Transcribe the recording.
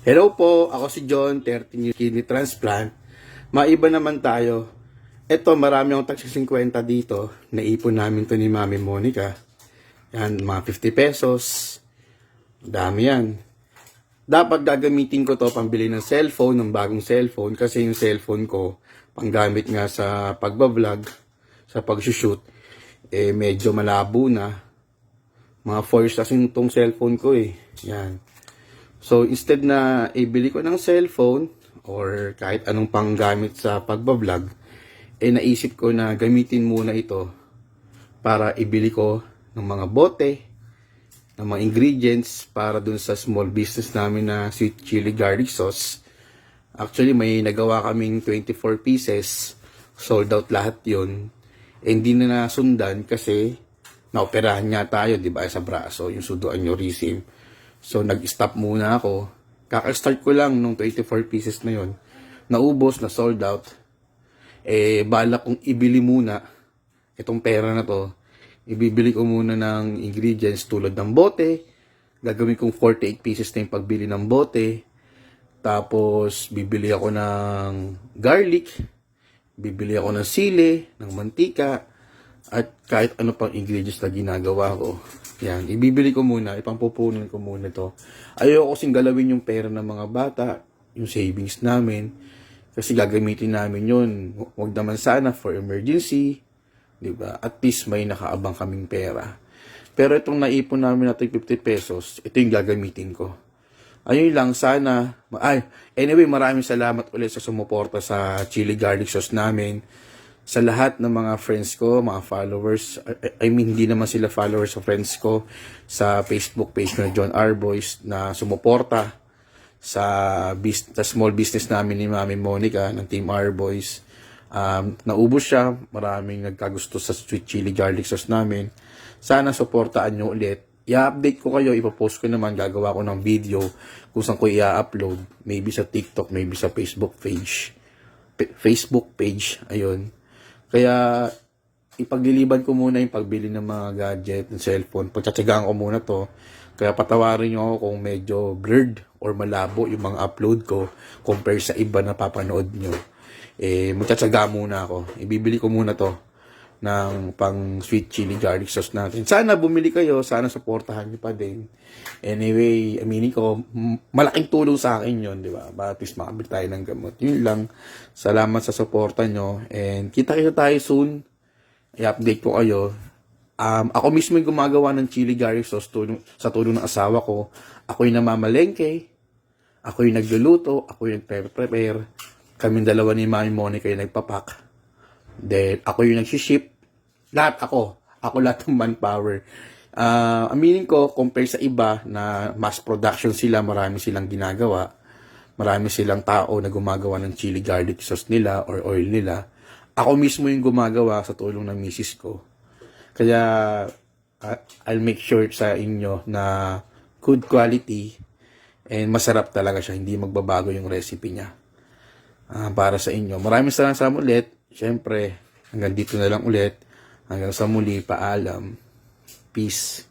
Hello po, ako si John, 13 years kidney transplant. Maiba naman tayo. Ito, marami akong taxi 50 dito. Naipon namin to ni Mami Monica. Yan, mga 50 pesos. Dami yan. Dapat gagamitin ko to pambili ng cellphone, ng bagong cellphone. Kasi yung cellphone ko, panggamit nga sa pagbablog, sa pagsushoot, medyo malabo na. Mga 4 years kasi itong cellphone ko Yan. So, instead na ibili ko ng cellphone or kahit anong panggamit sa pagbablog, naisip ko na gamitin muna ito para ibili ko ng mga bote, ng mga ingredients para dun sa small business namin na sweet chili garlic sauce. Actually, may nagawa kaming 24 pieces. Sold out lahat yun. Hindi na nasundan kasi naoperahan nga tayo, di ba, sa braso, yung pseudoaneurysm. So, nag-stop muna ako. Kaka-start ko lang nung 24 pieces na yon. Naubos, na sold out. Balak kong ibili muna itong pera na to. Ibibili ko muna ng ingredients tulad ng bote. Gagawin kong 48 pieces na yung pagbili ng bote. Tapos, bibili ako ng garlic. Bibili ako ng sili, ng mantika. At kahit ano pang ingredients na ginagawa ko. Yan, ibibili ko muna, ipampupunan ko muna to. Ayoko kasing galawin yung pera ng mga bata, yung savings namin. Kasi gagamitin namin yun. Huwag naman sana for emergency. Diba? At least may nakaabang kaming pera. Pero itong naipon namin natin 50 pesos, ito yung gagamitin ko. Ayun lang, sana. Anyway, maraming salamat ulit sa sumuporta sa chili garlic sauce namin. Sa lahat ng mga friends ko, mga followers, hindi naman sila followers o friends ko, sa Facebook page na John R. Boys na sumuporta sa small business namin ni Mami Monica ng Team R. Boys. Naubos siya, maraming nagkagusto sa sweet chili garlic sauce namin. Sana suportaan nyo ulit. I-update ko kayo, ipapost ko naman, gagawa ko ng video kung saan ko i-upload. Maybe sa TikTok, maybe sa Facebook page. Ayun. Kaya, ipagliliban ko muna yung pagbili ng mga gadget, ng cellphone. Pagtsatsagaan ko muna to. Kaya patawarin nyo ako kung medyo blurred or malabo yung mga upload ko compare sa iba na papanood nyo. Magtsatsaga muna ako. Ibibili ko muna to ng pang sweet chili garlic sauce natin. Sana bumili kayo, sana supportahan nyo pa din. Anyway, aminin ko, malaking tulong sa akin yun, di ba? Para at least makabili tayo ng gamot. Yun lang. Salamat sa suporta nyo. And kita-kita tayo soon. I-update ko kayo. Ako mismo yung gumagawa ng chili garlic sauce sa tulong ng asawa ko. Ako yung namamalengke. Ako yung nagluluto. Ako yung nagpe-prepare. Kaming dalawa ni Mami Monica yung nagpapak. Then, ako yung nagsiship. Lahat ako. Ako lahat ng manpower. Aminin ko, compare sa iba na mass production sila, marami silang ginagawa. Marami silang tao na gumagawa ng chili garlic sauce nila or oil nila. Ako mismo yung gumagawa sa tulong ng misis ko. Kaya, I'll make sure sa inyo na good quality and masarap talaga siya. Hindi magbabago yung recipe niya. Para sa inyo. Maraming salamat ulit. Siyempre, hanggang dito na lang ulit. Hanggang sa muli, paalam. Peace.